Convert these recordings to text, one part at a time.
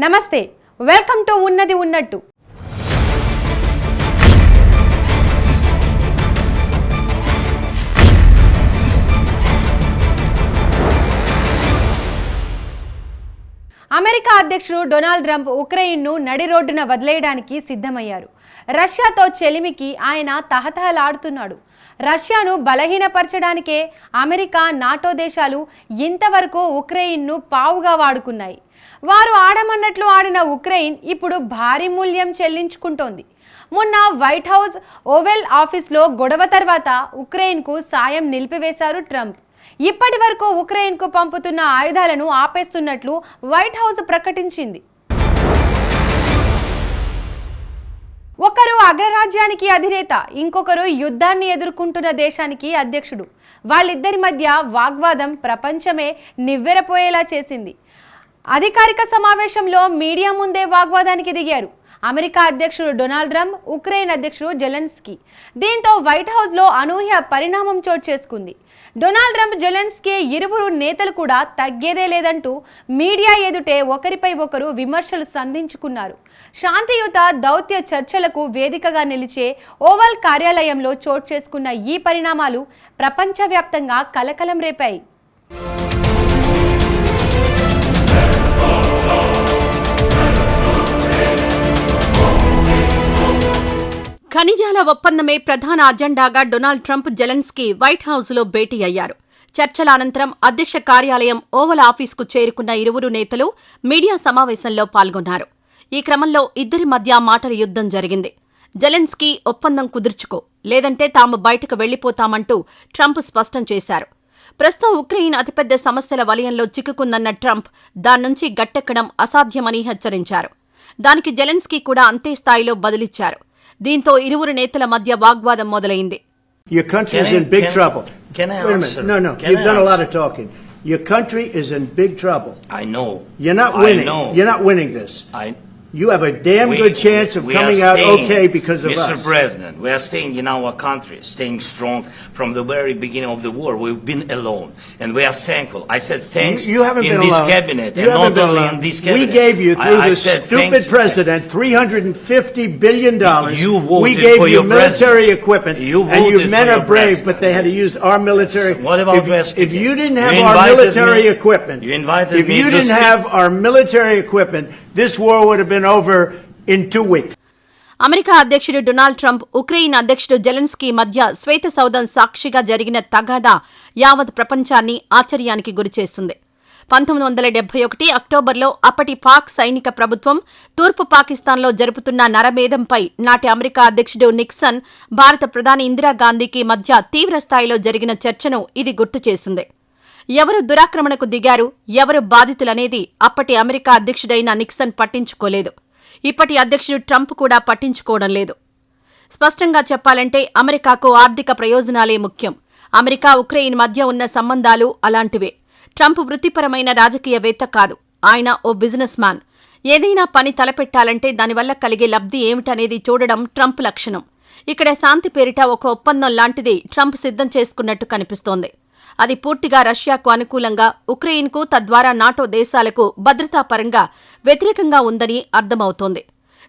నమస్తే, welcome to ఉన్నది ఉన్నట్టు. అమెరికా అధ్యక్షుడు డొనాల్డ్ ట్రంప్ ఉక్రెయిన్ను నడి రోడ్డున వదిలేయడానికి సిద్ధమయ్యారు. రష్యాతో చెలిమికి ఆయన తహతహలాడుతున్నాడు. రష్యాను బలహీనపరచడానికే అమెరికా, నాటో దేశాలు ఇంతవరకు ఉక్రెయిన్ను పావుగా వాడుకున్నాయి. వారు ఆడమన్నట్లు ఆడిన ఉక్రెయిన్ ఇప్పుడు భారీ మూల్యం చెల్లించుకుంటోంది. మొన్న వైట్ హౌస్ ఓవెల్ ఆఫీస్లో గొడవ తర్వాత ఉక్రెయిన్కు సాయం నిలిపివేశారు ట్రంప్. ఇప్పటి వరకు ఉక్రెయిన్కు పంపుతున్న ఆయుధాలను ఆపేస్తున్నట్లు వైట్ హౌస్ ప్రకటించింది. ఒకరు అగ్రరాజ్యానికి అధినేత, ఇంకొకరు యుద్ధాన్ని ఎదుర్కొంటున్న దేశానికి అధ్యక్షుడు. వాళ్ళిద్దరి మధ్య వాగ్వాదం ప్రపంచమే నివ్వెరపోయేలా చేసింది. అధికారిక సమావేశంలో మీడియా ముందే వాగ్వాదానికి దిగారు అమెరికా అధ్యక్షుడు డొనాల్డ్ ట్రంప్, ఉక్రెయిన్ అధ్యక్షుడు జెలెన్స్కీ. దీంతో వైట్ హౌస్లో అనూహ్య పరిణామం చోటు చేసుకుంది. డొనాల్డ్ ట్రంప్, జెలెన్స్కీ ఇరువురు నేతలు కూడా తగ్గేదే లేదంటూ మీడియా ఎదుటే ఒకరిపై ఒకరు విమర్శలు సంధించుకున్నారు. శాంతియుత దౌత్య చర్చలకు వేదికగా నిలిచే ఓవల్ కార్యాలయంలో చోటు చేసుకున్న ఈ పరిణామాలు ప్రపంచవ్యాప్తంగా కలకలం రేపాయి. ఖనిజాల ఒప్పందమే ప్రధాన అజెండాగా డొనాల్డ్ ట్రంప్, జెలెన్స్కీ వైట్ హౌస్లో భేటీ అయ్యారు. చర్చల అనంతరం అధ్యక్ష కార్యాలయం ఓవల్ ఆఫీస్కు చేరుకున్న ఇరువురు నేతలు మీడియా సమావేశంలో పాల్గొన్నారు. ఈ క్రమంలో ఇద్దరి మధ్య మాటల యుద్ధం జరిగింది. జెలెన్స్కీ ఒప్పందం కుదుర్చుకో, లేదంటే తాము బయటకు వెళ్లిపోతామంటూ ట్రంప్ స్పష్టం చేశారు. ప్రస్తుతం ఉక్రెయిన్ అతిపెద్ద సమస్యల వలయంలో చిక్కుకుందన్న ట్రంప్ దాన్నుంచి గట్టెక్కడం అసాధ్యమని హెచ్చరించారు. దానికి జెలెన్స్కీ కూడా అంతే స్థాయిలో బదులిచ్చారు. దీంతో ఇరువురు నేతల మధ్య వాగ్వాదం మొదలైంది. Your country is in big trouble. Can I Wait a answer? minute. No. You've done a lot of talking. Your country is in big trouble. I know. You're not winning. I know. You're not winning this. You have a damn good chance of coming out okay because of us. Mr. President, we are staying in our country, staying strong from the very beginning of the war. We've been alone, and we are thankful. I said thanks you haven't in been this alone. cabinet, you and haven't not only alone. in this cabinet. We gave you, through this stupid president, $350 billion. You voted we gave for you your military president. equipment, You and your voted men for are your brave, president. but they had to use our military. What about if you didn't have you our military me, equipment, you invited if me you to didn't speak. have our military equipment, this war would have been over in 2 weeks. America అధ్యక్షుడు Donald Trump, Ukraine అధ్యక్షుడు Zelensky మధ్య శ్వేత సౌధం సాక్షిగా జరిగిన తగాదా యావత్ ప్రపంచాన్ని ఆశ్చర్యానికి గురిచేస్తుంది. 1971 అక్టోబర్లో అప్పటి పాక్ సైనిక ప్రభుత్వం తూర్పు పాకిస్తాన్లో జరుపుతున్న నరమేధంపై నాటి అమెరికా అధ్యక్షుడు నిక్సన్, భారత ప్రధాని ఇందిరాగాంధీకి మధ్య తీవ్రస్థాయిలో జరిగిన చర్చను ఇది గుర్తు చేసింది. ఎవరు దురాక్రమణకు దిగారు, ఎవరు బాధితులనేది అప్పటి అమెరికా అధ్యక్షుడైన నిక్సన్ పట్టించుకోలేదు. ఇప్పటి అధ్యక్షుడు ట్రంప్ కూడా పట్టించుకోవడం లేదు. స్పష్టంగా చెప్పాలంటే అమెరికాకు ఆర్థిక ప్రయోజనాలే ముఖ్యం. అమెరికా, ఉక్రెయిన్ మధ్య ఉన్న సంబంధాలు అలాంటివే. ట్రంప్ వృత్తిపరమైన రాజకీయవేత్త కాదు, ఆయన ఓ బిజినెస్ మ్యాన్. ఏదైనా పని తలపెట్టాలంటే దానివల్ల కలిగే లబ్ధి ఏమిటనేది చూడడం ట్రంప్ లక్షణం. ఇక్కడ శాంతి పేరిట ఒక ఒప్పందం లాంటిది ట్రంప్ సిద్ధం చేసుకున్నట్టు కనిపిస్తోంది. అది పూర్తిగా రష్యాకు అనుకూలంగా, ఉక్రెయిన్కు, తద్వారా నాటో దేశాలకు భద్రతాపరంగా వ్యతిరేకంగా ఉందని అర్థమవుతోంది.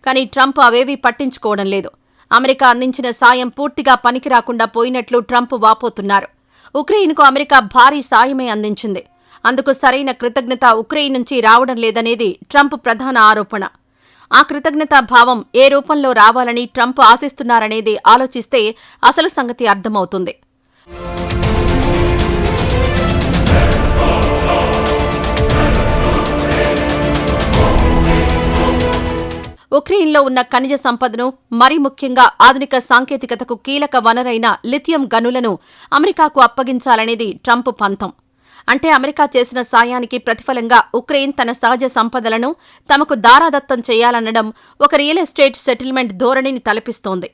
కానీ ట్రంప్ అవేవీ పట్టించుకోవడం లేదు. అమెరికా అందించిన సాయం పూర్తిగా పనికిరాకుండా పోయినట్లు ట్రంప్ వాపోతున్నారు. ఉక్రెయిన్కు అమెరికా భారీ సాయమే అందించింది. అందుకు సరైన కృతజ్ఞత ఉక్రెయిన్ నుంచి రావడం లేదనేది ట్రంప్ ప్రధాన ఆరోపణ. ఆ కృతజ్ఞతా భావం ఏ రూపంలో రావాలని ట్రంప్ ఆశిస్తున్నారనేది ఆలోచిస్తే అసలు సంగతి అర్థమవుతుంది. ఉక్రెయిన్లో ఉన్న ఖనిజ సంపదను, మరీ ముఖ్యంగా ఆధునిక సాంకేతికతకు కీలక వనరైన లిథియం గనులను అమెరికాకు అప్పగించాలనేది ట్రంప్ పంతం. అంటే అమెరికా చేసిన సాయానికి ప్రతిఫలంగా ఉక్రెయిన్ తన సహజ సంపదలను తమకు దారాదత్తం చేయాలనడం ఒక రియల్ ఎస్టేట్ సెటిల్మెంట్ ధోరణిని తలపిస్తోంది.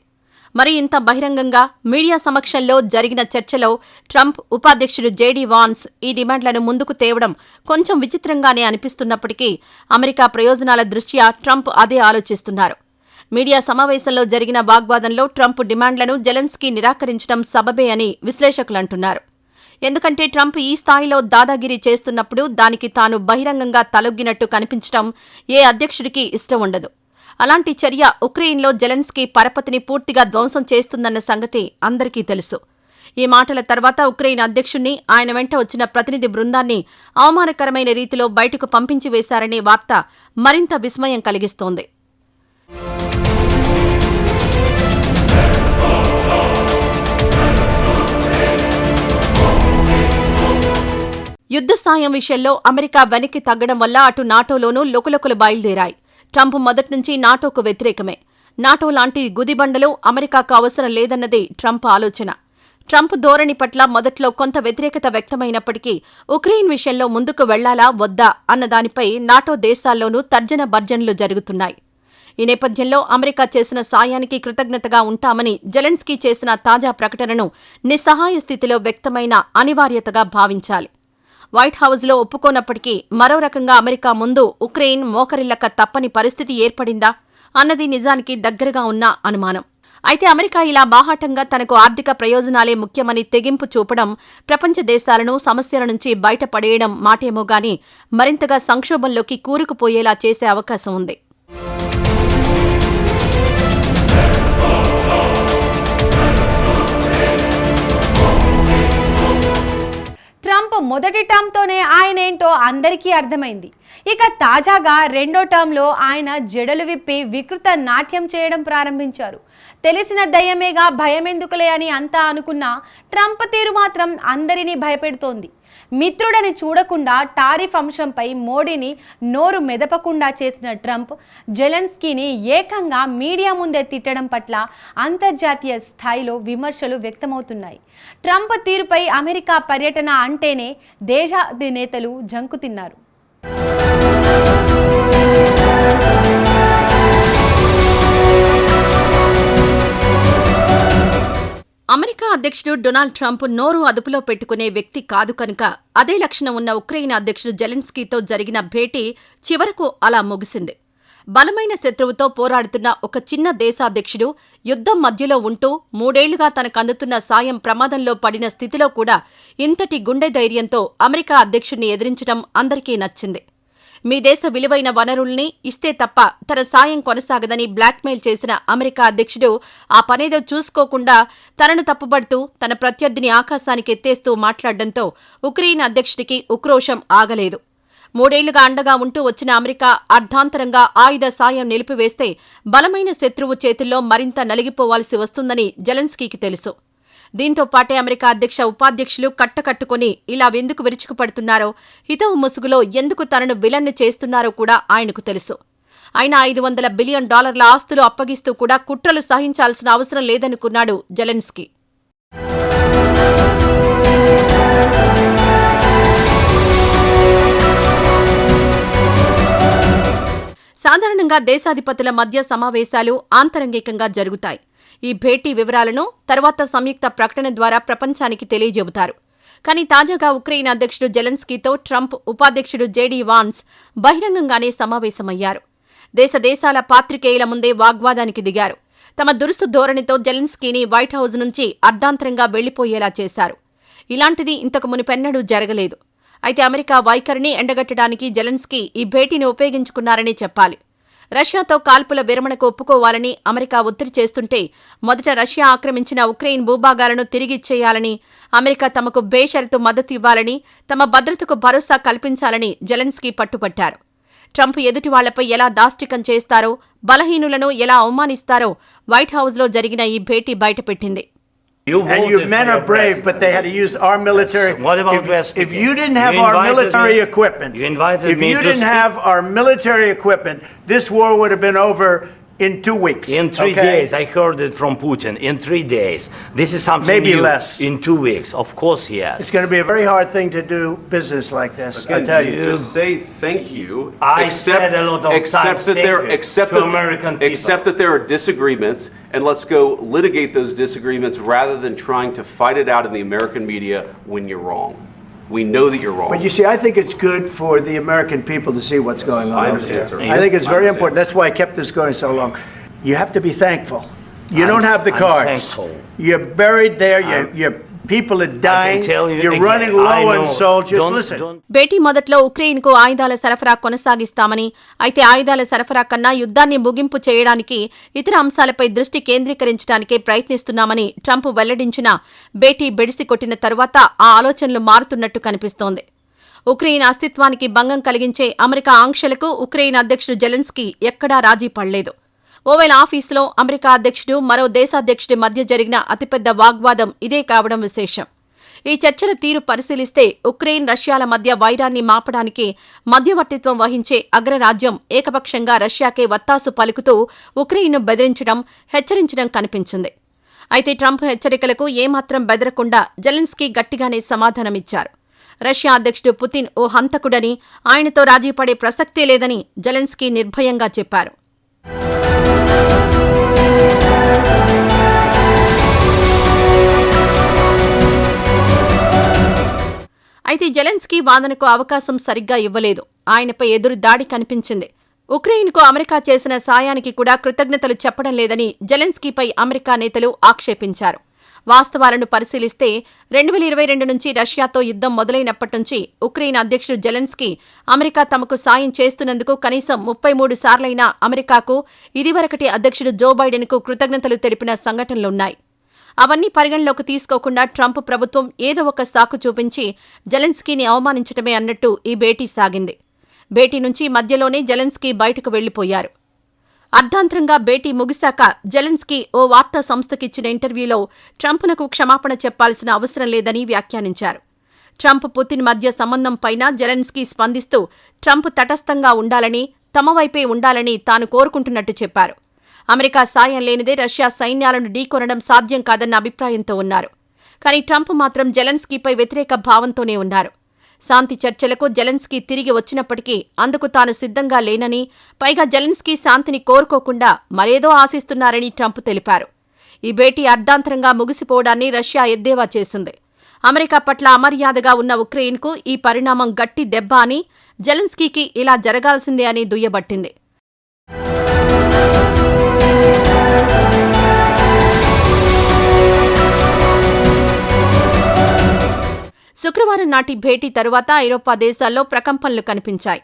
మరి ఇంత బహిరంగంగా మీడియా సమక్షంలో జరిగిన చర్చలో ట్రంప్, ఉపాధ్యక్షుడు జేడీ వాన్స్ ఈ డిమాండ్లను ముందుకు తేవడం కొంచెం విచిత్రంగానే అనిపిస్తున్నప్పటికీ అమెరికా ప్రయోజనాల దృష్ట్యా ట్రంప్ అదే ఆలోచిస్తున్నారు. మీడియా సమావేశంలో జరిగిన వాగ్వాదంలో ట్రంప్ డిమాండ్లను జెలెన్స్కీ నిరాకరించడం సబబే అని విశ్లేషకులంటున్నారు. ఎందుకంటే ట్రంప్ ఈ స్థాయిలో దాదాగిరీ చేస్తున్నప్పుడు దానికి తాను బహిరంగంగా తలొగ్గినట్టు కనిపించడం ఏ అధ్యక్షుడికి ఇష్టం ఉండదు. అలాంటి చర్య ఉక్రెయిన్లో జెలెన్స్కీ పరపతిని పూర్తిగా ధ్వంసం చేస్తుందన్న సంగతి అందరికీ తెలుసు. ఈ మాటల తర్వాత ఉక్రెయిన్ అధ్యక్షుణ్ణి, ఆయన వెంట వచ్చిన ప్రతినిధి బృందాన్ని అవమానకరమైన రీతిలో బయటకు పంపించి వేశారనే వార్త మరింత విస్మయం కలిగిస్తోంది. యుద్ధ సాయం విషయంలో అమెరికా వెనక్కి తగ్గడం వల్ల అటు నాటోలోనూ లుకలుకలు బయలుదేరాయి. ట్రంప్ మొదట్నుంచి నాటోకు వ్యతిరేకమే. నాటో లాంటి గుదిబండలు అమెరికాకు అవసరం లేదన్నది ట్రంప్ ఆలోచన. ట్రంప్ ధోరణి పట్ల మొదట్లో కొంత వ్యతిరేకత వ్యక్తమైనప్పటికీ ఉక్రెయిన్ విషయంలో ముందుకు వెళ్లాలా వద్దా అన్నదానిపై నాటో దేశాల్లోనూ తర్జన భర్జనలు జరుగుతున్నాయి. ఈ నేపథ్యంలో అమెరికా చేసిన సాయానికి కృతజ్ఞతగా ఉంటామని జెలెన్స్కీ చేసిన తాజా ప్రకటనను నిస్సహాయ స్థితిలో వ్యక్తమైన అనివార్యతగా భావించాలి. వైట్ హౌస్లో ఒప్పుకోనప్పటికీ మరో రకంగా అమెరికా ముందు ఉక్రెయిన్ మోకరిల్లక తప్పని పరిస్థితి ఏర్పడిందా అన్నది నిజానికి దగ్గరగా ఉన్న అనుమానం. అయితే అమెరికా ఇలా బాహాటంగా తనకు ఆర్థిక ప్రయోజనాలే ముఖ్యమని తెగింపు చూపడం ప్రపంచ దేశాలను సమస్యల నుంచి బయటపడేయడం మాటేమో గాని మరింతగా సంక్షోభంలోకి కూరుకుపోయేలా చేసే అవకాశం ఉంది. ట్రంప్ మొదటి టర్మ్తోనే ఆయనేంటో అందరికీ అర్థమైంది. ఇక తాజాగా రెండో టర్మ్లో ఆయన జడలు విప్పి వికృత నాట్యం చేయడం ప్రారంభించారు. తెలిసిన దయ్యమేగా భయమెందుకులే అని అంతా అనుకున్నా ట్రంప్ తీరు మాత్రం అందరినీ భయపెడుతోంది. మిత్రుడని చూడకుండా టారిఫ్ అంశంపై మోడీని నోరు మెదపకుండా చేసిన ట్రంప్ జెలెన్స్కీని ఏకంగా మీడియా ముందే తిట్టడం పట్ల అంతర్జాతీయ స్థాయిలో విమర్శలు వ్యక్తమవుతున్నాయి. ట్రంప్ తీరుపై అమెరికా పర్యటన అంటేనే దేశాధినేతలు జంకుతిన్నారు. అమెరికా అధ్యక్షుడు డొనాల్డ్ ట్రంప్ నోరు అదుపులో పెట్టుకునే వ్యక్తి కాదు కనుక అదే లక్షణం ఉన్న ఉక్రెయిన్ అధ్యక్షుడు జెలెన్స్కీతో జరిగిన భేటీ చివరకు అలా ముగిసింది. బలమైన శత్రువుతో పోరాడుతున్న ఒక చిన్న దేశాధ్యక్షుడు యుద్ధం మధ్యలో ఉంటూ 3 ఏళ్లుగా తనకందుతున్న సాయం ప్రమాదంలో పడిన స్థితిలో కూడా ఇంతటి గుండె ధైర్యంతో అమెరికా అధ్యక్షుడిని ఎదిరించడం అందరికీ నచ్చింది. మీ దేశ విలువైన వనరుల్ని ఇస్తే తప్ప తన సాయం కొనసాగదని బ్లాక్మెయిల్ చేసిన అమెరికా అధ్యక్షుడు ఆ పనేదో చూసుకోకుండా తనను తప్పుపడుతూ తన ప్రత్యర్థిని ఆకాశానికి ఎత్తేస్తూ మాట్లాడడంతో ఉక్రెయిన్ అధ్యక్షుడికి ఉక్రోషం ఆగలేదు. 3 ఏళ్లుగా అండగా ఉంటూ వచ్చిన అమెరికా అర్ధాంతరంగా ఆయుధ సాయం నిలిపివేస్తే బలమైన శత్రువు చేతుల్లో మరింత నలిగిపోవాల్సి వస్తుందని జెలెన్స్కీకి తెలుసు. దీంతో పాటే అమెరికా అధ్యక్ష ఉపాధ్యక్షులు కట్టకట్టుకుని ఇలా ఎందుకు విరుచుకుపడుతున్నారో, హితవు ముసుగులో ఎందుకు తనను విలన్ను చేస్తున్నారో కూడా ఆయనకు తెలుసు. ఆయన $500 బిలియన్ ఆస్తులు అప్పగిస్తూ కూడా కుట్రలు సహించాల్సిన అవసరం లేదనుకున్నాడు జెలెన్స్కీ. సాధారణంగా దేశాధిపతుల మధ్య సమావేశాలు ఆంతరంగికంగా జరుగుతాయి. ఈ భేటీ వివరాలను తర్వాత సంయుక్త ప్రకటన ద్వారా ప్రపంచానికి తెలియజెబుతారు. కానీ తాజాగా ఉక్రెయిన్ అధ్యక్షుడు జెలెన్స్కీతో ట్రంప్ ఉపాధ్యక్షుడు జేడీ వాన్స్ బహిరంగంగానే సమావేశమయ్యారు. దేశాల పాత్రికేయుల ముందే వాగ్వాదానికి దిగారు. తమ దురుసు ధోరణితో జెలెన్స్కీని వైట్ హౌస్ నుంచి అర్ధాంతరంగా వెళ్లిపోయేలా చేశారు. ఇలాంటిది ఇంతకు మునిపెన్నడూ జరగలేదు. అయితే అమెరికా వైఖరిని ఎండగట్టడానికి జెలెన్స్కీ ఈ భేటీని ఉపయోగించుకున్నారని చెప్పాలి. రష్యాతో కాల్పుల విరమణకు ఒప్పుకోవాలని అమెరికా ఒత్తిడి చేస్తుంటే మొదట రష్యా ఆక్రమించిన ఉక్రెయిన్ భూభాగాలను తిరిగిచ్చేయాలని, అమెరికా తమకు బేషరతు మద్దతు ఇవ్వాలని, తమ భద్రతకు భరోసా కల్పించాలని జెలెన్స్కీ పట్టుపట్టారు. ట్రంప్ ఎదుటి వాళ్లపై ఎలా దాష్టికం చేస్తారో, బలహీనులను ఎలా అవమానిస్తారో వైట్ హౌస్లో జరిగిన ఈ భేటీ బయటపెట్టింది. And your men are brave, but they had to use our military. Yes. What about if you didn't have our military equipment, if you didn't have our military equipment, this war would have been over in 2 weeks. In 3 days, I heard it from Putin. In 3 days, this is something Maybe new. less. In 2 weeks, of course, yes. It's going to be a very hard thing to do business like this. I tell you. Just say thank you. I said a lot of times to American people. Accept that there are disagreements, and let's go litigate those disagreements rather than trying to fight it out in the American media when you're wrong. We know that you're wrong. But you see, I think it's good for the American people to see what's going on. I understand, sir. I think it's very important. That's why I kept this going so long. You have to be thankful. You don't have the cards. Thankful. You're buried there. You're People are I dying. can tell you You're again, running I low on know. soldiers. Don't- Listen. don't- భేటీ మొదట్లో ఉక్రెయిన్కు ఆయుధాల సరఫరా కొనసాగిస్తామని, అయితే ఆయుధాల సరఫరా కన్నా యుద్ధాన్ని ముగింపు చేయడానికి ఇతర అంశాలపై దృష్టి కేంద్రీకరించడానికే ప్రయత్నిస్తున్నామని ట్రంప్ వెల్లడించిన భేటీ బెడిసి కొట్టిన తరువాత ఆ ఆలోచనలు మారుతున్నట్టు కనిపిస్తోంది. ఉక్రెయిన్ అస్తిత్వానికి భంగం కలిగించే అమెరికా ఆంక్షలకు ఉక్రెయిన్ అధ్యక్షుడు జెలెన్స్కీ ఎక్కడా రాజీ పడలేదు. ఓవెల్ ఆఫీసులో అమెరికా అధ్యక్షుడు, మరో దేశాధ్యక్షుడి మధ్య జరిగిన అతిపెద్ద వాగ్వాదం ఇదే కావడం విశేషం. ఈ చర్చల తీరు పరిశీలిస్తే ఉక్రెయిన్, రష్యాల మధ్య వైరాన్ని మాపడానికి మధ్యవర్తిత్వం వహించే అగ్రరాజ్యం ఏకపక్షంగా రష్యాకే వత్తాసు పలుకుతూ ఉక్రెయిన్ను బెదిరించడం, హెచ్చరించడం కనిపించింది. అయితే ట్రంప్ హెచ్చరికలకు ఏమాత్రం బెదరకుండా జెలెన్స్కీ గట్టిగానే సమాధానమిచ్చారు. రష్యా అధ్యక్షుడు పుతిన్ ఓ హంతకుడని, ఆయనతో రాజీ పడే ప్రసక్తే లేదని జెలెన్స్కీ నిర్భయంగా చెప్పారు. అయితే జెలెన్స్కీ వాదనకు అవకాశం సరిగ్గా ఇవ్వలేదు. ఆయనపై ఎదురు దాడి కనిపించింది. ఉక్రెయిన్కు అమెరికా చేసిన సాయానికి కూడా కృతజ్ఞతలు చెప్పడం లేదని జెలెన్స్కీపై అమెరికా నేతలు ఆక్షేపించారు. వాస్తవాలను పరిశీలిస్తే 2022 నుంచి రష్యాతో యుద్ధం మొదలైనప్పటి నుంచి ఉక్రెయిన్ అధ్యక్షుడు జెలెన్స్కీ అమెరికా తమకు సాయం చేస్తున్నందుకు కనీసం 33 సార్లైనా అమెరికాకు, ఇదివరకటి అధ్యక్షుడు జో బైడెన్కు కృతజ్ఞతలు తెలిపిన సంఘటనలున్నాయి. అవన్నీ పరిగణలోకి తీసుకోకుండా ట్రంప్ ప్రభుత్వం ఏదో ఒక సాకు చూపించి జెలెన్స్కీని అవమానించటమే అన్నట్టు ఈ భేటీ సాగింది. భేటీ నుంచి మధ్యలోనే జెలెన్స్కీ బయటకు వెళ్లిపోయారు. అర్ధాంతరంగా భేటీ ముగిశాక జెలెన్స్కీ ఓ వార్తా సంస్థకిచ్చిన ఇంటర్వ్యూలో ట్రంప్నకు క్షమాపణ చెప్పాల్సిన అవసరం లేదని వ్యాఖ్యానించారు. ట్రంప్, పుతిన్ మధ్య సంబంధంపైన జెలెన్స్కీ స్పందిస్తూ ట్రంప్ తటస్థంగా ఉండాలని, తమ వైపే ఉండాలని తాను కోరుకుంటున్నట్టు చెప్పారు. అమెరికా సాయం లేనిదే రష్యా సైన్యాలను ఢీకొనడం సాధ్యం కాదన్న అభిప్రాయంతో ఉన్నారు. కానీ ట్రంప్ మాత్రం జెలెన్స్కీపై వ్యతిరేక భావంతోనే ఉన్నారు. శాంతి చర్చలకు జెలెన్స్కీ తిరిగి వచ్చినప్పటికీ అందుకు తాను సిద్ధంగా లేనని, పైగా జెలెన్స్కీ శాంతిని కోరుకోకుండా మరేదో ఆశిస్తున్నారని ట్రంప్ తెలిపారు. ఈ భేటీ అర్ధాంతరంగా ముగిసిపోవడాన్ని రష్యా ఎద్దేవా చేసింది. అమెరికా పట్ల అమర్యాదగా ఉన్న ఉక్రెయిన్కు ఈ పరిణామం గట్టి దెబ్బ అని, జెలెన్స్కీకి ఇలా జరగాల్సిందే అని దుయ్యబట్టింది. శుక్రవారం నాటి భేటీ తరువాత ఐరోపా దేశాల్లో ప్రకంపనలు కనిపించాయి.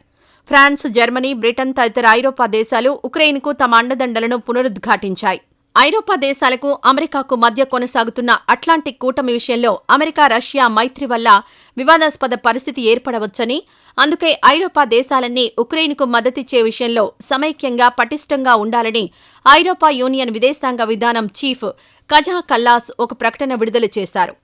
ఫ్రాన్స్, జర్మనీ, బ్రిటన్ తదితర ఐరోపా దేశాలు ఉక్రెయిన్కు తమ అండదండలను పునరుద్ఘాటించాయి. ఐరోపా దేశాలకు అమెరికాకు మధ్య కొనసాగుతున్న అట్లాంటిక్ కూటమి విషయంలో అమెరికా, రష్యా మైత్రి వల్ల వివాదాస్పద పరిస్థితి ఏర్పడవచ్చని, అందుకే ఐరోపా దేశాలన్నీ ఉక్రెయిన్కు మద్దతిచ్చే విషయంలో సమైక్యంగా, పటిష్టంగా ఉండాలని ఐరోపా యూనియన్ విదేశాంగ విధానం చీఫ్ కజా కల్లాస్ ఒక ప్రకటన విడుదల చేశారు.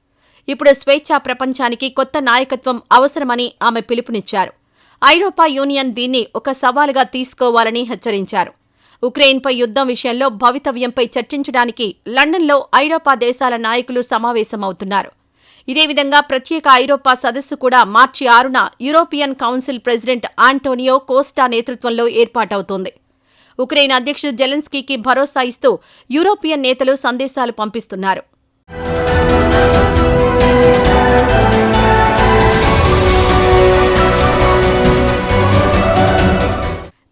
ఇప్పుడు స్వేచ్ఛా ప్రపంచానికి కొత్త నాయకత్వం అవసరమని ఆమె పిలుపునిచ్చారు. ఐరోపా యూనియన్ దీన్ని ఒక సవాలుగా తీసుకోవాలని హెచ్చరించారు. ఉక్రెయిన్పై యుద్ధం విషయంలో భవితవ్యంపై చర్చించడానికి లండన్లో ఐరోపా దేశాల నాయకులు సమావేశమవుతున్నారు. ఇదే విధంగా ప్రత్యేక ఐరోపా సదస్సు కూడా మార్చి 6న European council president Antonio Costa నేతృత్వంలో ఏర్పాటవుతోంది. ఉక్రెయిన్ అధ్యక్షుడు జెలెన్స్కీకి భరోసా ఇస్తూ యూరోపియన్ నేతలు సందేశాలు పంపిస్తున్నారు.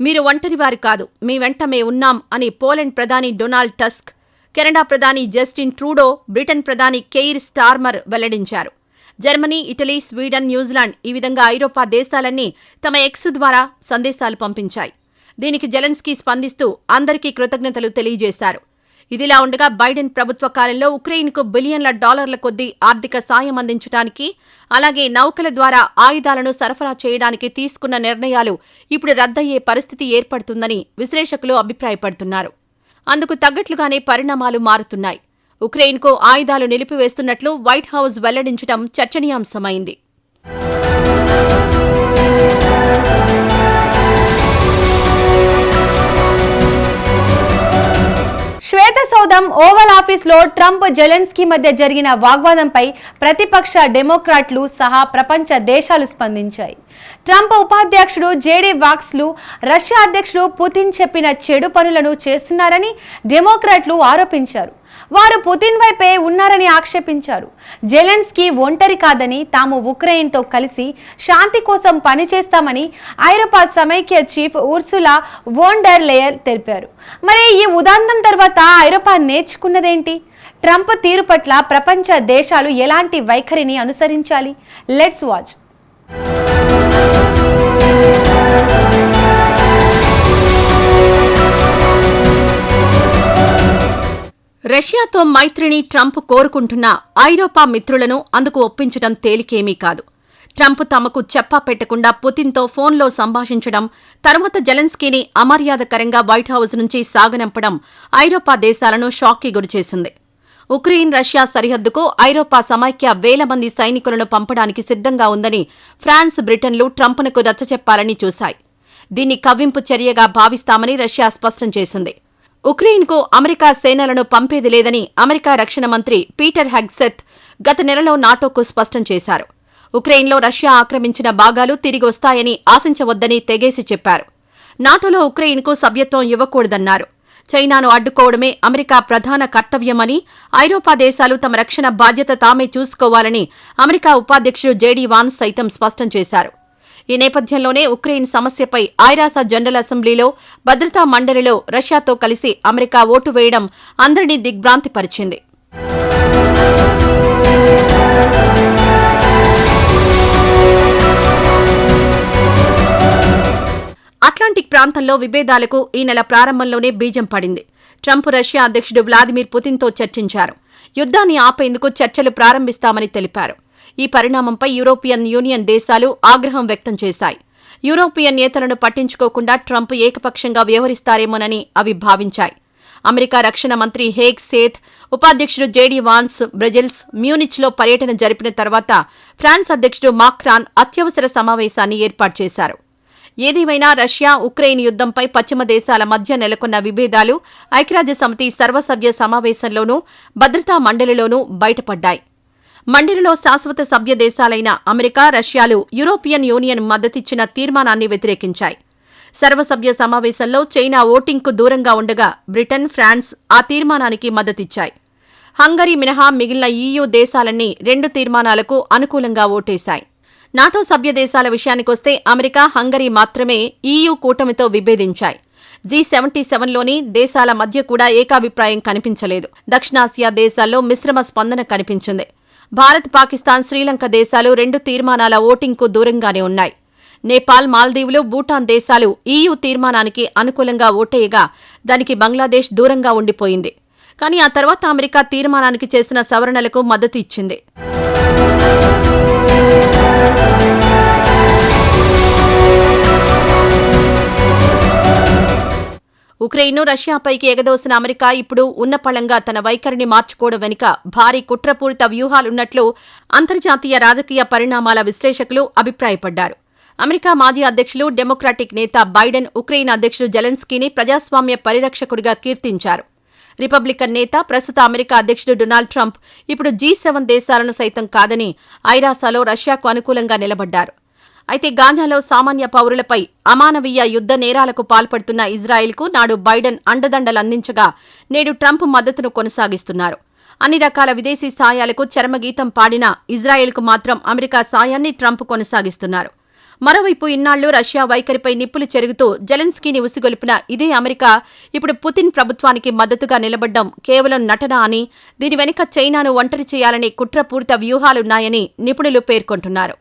మీరు ఒంటరివారు కాదు, మీ వెంట మే ఉన్నాం అని పోలాండ్ ప్రధాని డొనాల్డ్ టస్క్, కెనడా ప్రధాని జస్టిన్ ట్రూడో, బ్రిటన్ ప్రధాని కెయిర్ స్టార్మర్ వెల్లడించారు. జర్మనీ, ఇటలీ, స్వీడన్, న్యూజిలాండ్ ఈ విధంగా ఐరోపా దేశాలన్నీ తమ ఎక్స్ ద్వారా సందేశాలు పంపించాయి. దీనికి జెలెన్స్కీ స్పందిస్తూ అందరికీ కృతజ్ఞతలు తెలియజేశారు. ఇదిలా ఉండగా బైడెన్ ప్రభుత్వ కాలంలో ఉక్రెయిన్కు బిలియన్ల డాలర్ల కొద్దీ ఆర్థిక సాయం అందించడానికి, అలాగే నౌకల ద్వారా ఆయుధాలను సరఫరా చేయడానికి తీసుకున్న నిర్ణయాలు ఇప్పుడు రద్దయ్యే పరిస్థితి ఏర్పడుతుందని విశ్లేషకులు అభిప్రాయపడుతున్నారు. అందుకు తగ్గట్లుగానే పరిణామాలు మారుతున్నాయి. ఉక్రెయిన్కు ఆయుధాలు నిలిపివేస్తున్నట్లు వైట్ హౌస్ వెల్లడించడం చర్చనీయాంశమైంది. శ్వేత సౌధం ఓవల్ ఆఫీస్లో ట్రంప్, జెలెన్స్కీ మధ్య జరిగిన వాగ్వాదంపై ప్రతిపక్ష డెమోక్రాట్లు సహా ప్రపంచ దేశాలు స్పందించాయి. ట్రంప్ ఉపాధ్యక్షుడు జేడీ వాక్స్లు రష్యా అధ్యక్షుడు పుతిన్ చెప్పిన చెడు పనులను చేస్తున్నారని డెమోక్రాట్లు ఆరోపించారు. వారు పుతిన్ వైపే ఉన్నారని ఆక్షేపించారు. జెలెన్స్కీ ఒంటరి కాదని, తాము ఉక్రెయిన్తో కలిసి శాంతి కోసం పనిచేస్తామని ఐరోపా సమైక్య చీఫ్ ఉర్సులా వోన్ డెర్ లేయర్ తెలిపారు. మరి ఈ ఉదాంతం తర్వాత ఐరోపా నేర్చుకున్నదేంటి? ట్రంప్ తీరు పట్ల ప్రపంచ దేశాలు ఎలాంటి వైఖరిని అనుసరించాలి? Let's watch. రష్యాతో మైత్రిని ట్రంప్ కోరుకుంటున్న ఐరోపా మిత్రులను అందుకు ఒప్పించడం తేలికేమీ కాదు. ట్రంప్ తమకు చెప్పా పెట్టకుండా పుతిన్తో ఫోన్లో సంభాషించడం, తర్వాత జెలెన్స్కీని అమర్యాదకరంగా వైట్ హౌస్ నుంచి సాగనంపడం ఐరోపా దేశాలను షాక్కి గురిచేసింది. ఉక్రెయిన్ రష్యా సరిహద్దుకు ఐరోపా సమైక్య వేల మంది సైనికులను పంపడానికి సిద్ధంగా ఉందని ఫ్రాన్స్, బ్రిటన్లు ట్రంప్నకు నచ్చచెప్పాలని చూశాయి. దీన్ని కవ్వింపు చర్యగా భావిస్తామని రష్యా స్పష్టం చేసింది. ఉక్రెయిన్కు అమెరికా సేనలను పంపేది లేదని అమెరికా రక్షణ మంత్రి పీటర్ హెగ్సెత్ గత నెలలో నాటోకు స్పష్టం చేశారు. ఉక్రెయిన్లో రష్యా ఆక్రమించిన భాగాలు తిరిగి వస్తాయని ఆశించవద్దని తెగేసి చెప్పారు. నాటోలో ఉక్రెయిన్కు సభ్యత్వం ఇవ్వకూడదన్నారు. చైనాను అడ్డుకోవడమే అమెరికా ప్రధాన కర్తవ్యమని, ఐరోపా దేశాలు తమ రక్షణ బాధ్యత తామే చూసుకోవాలని అమెరికా ఉపాధ్యక్షుడు జేడీ వాన్స్ సైతం స్పష్టం చేశారు. ఈ నేపథ్యంలోనే ఉక్రెయిన్ సమస్యపై ఐరాస జనరల్ అసెంబ్లీలో భద్రతా మండలిలో రష్యాతో కలిసి అమెరికా ఓటు వేయడం అందరినీ దిగ్భ్రాంతిపరిచింది. అట్లాంటిక్ ప్రాంతంలో విభేదాలకు ఈ నెల ప్రారంభంలోనే బీజం పడింది. ట్రంప్ రష్యా అధ్యక్షుడు వ్లాదిమిర్ పుతిన్తో చర్చించారు. యుద్ధాన్ని ఆపేందుకు చర్చలు ప్రారంభిస్తామని తెలిపారు. ఈ పరిణామంపై యూరోపియన్ యూనియన్ దేశాలు ఆగ్రహం వ్యక్తం చేశాయి. యూరోపియన్ నేతలను పట్టించుకోకుండా ట్రంప్ ఏకపక్షంగా వ్యవహరిస్తారేమోనని అవి భావించాయి. అమెరికా రక్షణ మంత్రి హేగ్ సేథ్, ఉపాధ్యక్షుడు జేడీ వాన్స్ బ్రజిల్స్, మ్యూనిచ్లో పర్యటన జరిపిన తర్వాత ఫ్రాన్స్ అధ్యక్షుడు మాక్రాన్ అత్యవసర సమావేశాన్ని ఏర్పాటు చేశారు. ఏదేమైనా రష్యా ఉక్రెయిన్ యుద్ధంపై పశ్చిమ దేశాల మధ్య నెలకొన్న విభేదాలు ఐక్యరాజ్యసమితి సర్వసభ్య సమావేశంలోనూ భద్రతా మండలిలోనూ బయటపడ్డాయి. మండలిలో శాశ్వత సభ్య దేశాలైన అమెరికా, రష్యాలు యూరోపియన్ యూనియన్ మద్దతిచ్చిన తీర్మానాన్ని వ్యతిరేకించాయి. సర్వసభ్య సమావేశంలో చైనా ఓటింగ్కు దూరంగా ఉండగా బ్రిటన్, ఫ్రాన్స్ ఆ తీర్మానానికి మద్దతిచ్చాయి. హంగరీ మినహా మిగిలిన EU దేశాలన్నీ 2 తీర్మానాలకు అనుకూలంగా ఓటేశాయి. నాటో సభ్య దేశాల విషయానికొస్తే అమెరికా, హంగరీ మాత్రమే EU కూటమితో విభేదించాయి. G77లోని దేశాల మధ్య కూడా ఏకాభిప్రాయం కనిపించలేదు. దక్షిణాసియా దేశాల్లో మిశ్రమ స్పందన కనిపించింది. భారత్, పాకిస్తాన్, శ్రీలంక దేశాలు 2 తీర్మానాల ఓటింగ్కు దూరంగానే ఉన్నాయి. నేపాల్, మాల్దీవులు, భూటాన్ దేశాలు EU తీర్మానానికి అనుకూలంగా ఓటేయగా దానికి బంగ్లాదేశ్ దూరంగా ఉండిపోయింది. కానీ ఆ తర్వాత అమెరికా తీర్మానానికి చేసిన సవరణలకు మద్దతు ఇచ్చింది. ఉక్రెయిన్ను రష్యాపైకి ఎగదోసిన అమెరికా ఇప్పుడు ఉన్నపళంగా తన వైఖరిని మార్చుకోవడం వెనుక భారీ కుట్రపూరిత వ్యూహాలున్నట్లు అంతర్జాతీయ రాజకీయ పరిణామాల విశ్లేషకులు అభిప్రాయపడ్డారు. అమెరికా మాజీ అధ్యక్షులు, డెమోక్రాటిక్ నేత బైడెన్ ఉక్రెయిన్ అధ్యక్షుడు జెలెన్స్కీని ప్రజాస్వామ్య పరిరక్షకుడిగా కీర్తించారు. రిపబ్లికన్ నేత, ప్రస్తుత అమెరికా అధ్యక్షుడు డొనాల్డ్ ట్రంప్ ఇప్పుడు G7 దేశాలను సైతం కాదని ఐరాసాలో రష్యాకు అనుకూలంగా నిలబడ్డారు. అయితే గాజాలో సామాన్య పౌరులపై అమానవీయ యుద్ధ నేరాలకు పాల్పడుతున్న ఇజ్రాయెల్కు నాడు బైడెన్ అండదండలందించగా నేడు ట్రంప్ మద్దతును కొనసాగిస్తున్నారు. అన్ని రకాల విదేశీ సాయాలకు చరమగీతం పాడిన ఇజ్రాయెల్కు మాత్రం అమెరికా సాయాన్ని ట్రంప్ కొనసాగిస్తున్నారు. మరోవైపు ఇన్నాళ్లు రష్యా వైఖరిపై నిప్పులు చెరుగుతూ జెలెన్స్కీని ఉసిగొల్పిన ఇదే అమెరికా ఇప్పుడు పుతిన్ ప్రభుత్వానికి మద్దతుగా నిలబడ్డం కేవలం నటన అని, దీని వెనుక చైనాను ఒంటరి చేయాలనే కుట్రపూరిత వ్యూహాలున్నాయని నిపుణులు పేర్కొంటున్నారు.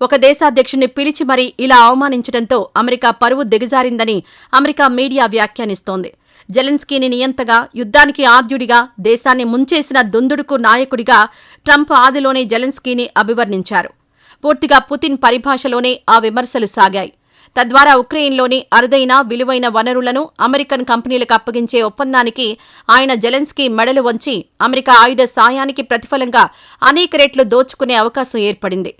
ఒక దేశాధ్యక్షుడిని పిలిచి మరీ ఇలా అవమానించడంతో అమెరికా పరువు దిగజారిందని అమెరికా మీడియా వ్యాఖ్యానిస్తోంది. జెలెన్స్కీని నియంతగా, యుద్ధానికి ఆద్యుడిగా, దేశాన్ని ముంచేసిన దుందుడుకు నాయకుడిగా ట్రంప్ ఆదిలోనే జెలెన్స్కీని అభివర్ణించారు. పూర్తిగా పుతిన్ పరిభాషలోనే ఆ విమర్శలు సాగాయి. తద్వారా ఉక్రెయిన్లోని అరుదైన, విలువైన వనరులను అమెరికన్ కంపెనీలకు అప్పగించే ఒప్పందానికి ఆయన జెలెన్స్కీ మెడలు వంచి అమెరికా ఆయుధ సాయానికి ప్రతిఫలంగా అనేక రెట్లు దోచుకునే అవకాశం ఏర్పడింది.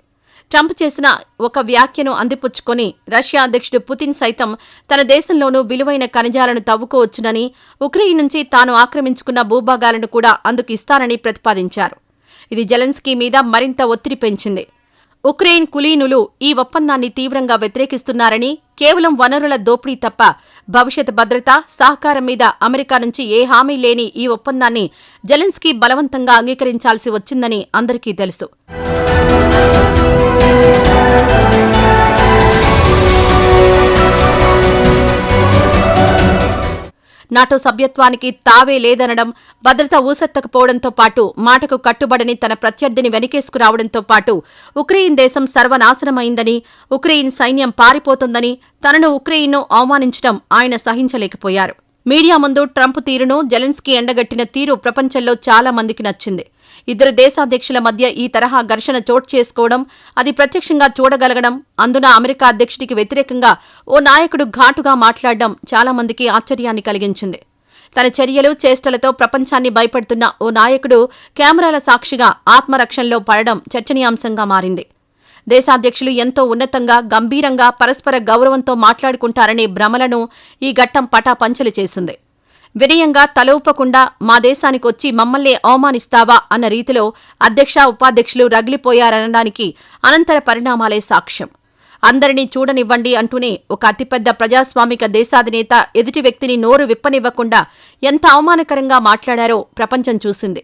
ట్రంప్ చేసిన ఒక వ్యాఖ్యను అందిపుచ్చుకొని రష్యా అధ్యక్షుడు పుతిన్ సైతం తన దేశంలోనూ విలువైన ఖనిజాలను తవ్వుకోవచ్చునని, ఉక్రెయిన్ నుంచి తాను ఆక్రమించుకున్న భూభాగాలను కూడా అందుకు ఇస్తానని ప్రతిపాదించారు. ఇది జెలెన్స్కీ మీద మరింత ఒత్తిడి పెంచింది. ఉక్రెయిన్ కులీనులు ఈ ఒప్పందాన్ని తీవ్రంగా వ్యతిరేకిస్తున్నారని, కేవలం వనరుల దోపిడీ తప్ప భవిష్యత్ భద్రత, సహకారం మీద అమెరికా నుంచి ఏ హామీ లేని ఈ ఒప్పందాన్ని జెలెన్స్కీ బలవంతంగా అంగీకరించాల్సి వచ్చిందని అందరికీ తెలుసు. నాటో సభ్యత్వానికి తావే లేదనడం, భద్రత ఊసెత్తకపోవడంతో పాటు మాటకు కట్టుబడని తన ప్రత్యర్థిని వెనకేసుకురావడంతో పాటు ఉక్రెయిన్ దేశం సర్వనాశనమైందని, ఉక్రెయిన్ సైన్యం పారిపోతుందని, తనను ఉక్రెయిన్ను అవమానించడం ఆయన సహించలేకపోయారు. మీడియా ముందు ట్రంప్ తీరును, జెలెన్స్కీ ఎండగట్టిన తీరు ప్రపంచంలో చాలా మందికి నచ్చింది. ఇద్దరు దేశాధ్యక్షుల మధ్య ఈ తరహా ఘర్షణ చోటు చేసుకోవడం, అది ప్రత్యక్షంగా చూడగలగడం, అందున అమెరికా అధ్యక్షుడికి వ్యతిరేకంగా ఓ నాయకుడు ఘాటుగా మాట్లాడడం చాలా మందికి ఆశ్చర్యాన్ని కలిగించింది. తన చర్యలు, చేష్టలతో ప్రపంచాన్ని భయపెడుతున్న ఓ నాయకుడు కెమెరాల సాక్షిగా ఆత్మరక్షణలో పడడం చర్చనీయాంశంగా మారింది. దేశాధ్యక్షులు ఎంతో ఉన్నతంగా, గంభీరంగా, పరస్పర గౌరవంతో మాట్లాడుకుంటారనే భ్రమలను ఈ ఘట్టం పటాపంచలు చేసింది. వినయంగా తలూపకుండా మా దేశానికొచ్చి మమ్మల్నే అవమానిస్తావా అన్న రీతిలో అధ్యక్ష, ఉపాధ్యక్షులు రగిలిపోయారనడానికి అనంతర పరిణామాలే సాక్ష్యం. అందరినీ చూడనివ్వండి అంటూనే ఒక అతిపెద్ద ప్రజాస్వామిక దేశాధినేత ఎదుటి వ్యక్తిని నోరు విప్పనివ్వకుండా ఎంత అవమానకరంగా మాట్లాడారో ప్రపంచం చూసింది.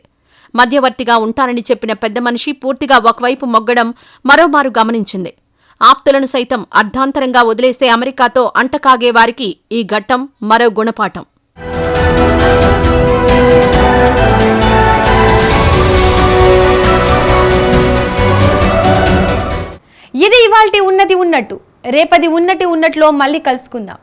మధ్యవర్తిగా ఉంటానని చెప్పిన పెద్ద మనిషి పూర్తిగా ఒకవైపు మొగ్గడం మరోమారు గమనించింది. ఆప్తులను సైతం అర్ధాంతరంగా వదిలేసే అమెరికాతో అంటకాగే వారికి ఈ ఘట్టం మరో గుణపాఠం. ఇది ఇవాల్టి ఉన్నది ఉన్నట్టు. రేపది ఉన్నట్లో మళ్ళీ కలుసుకుందాం.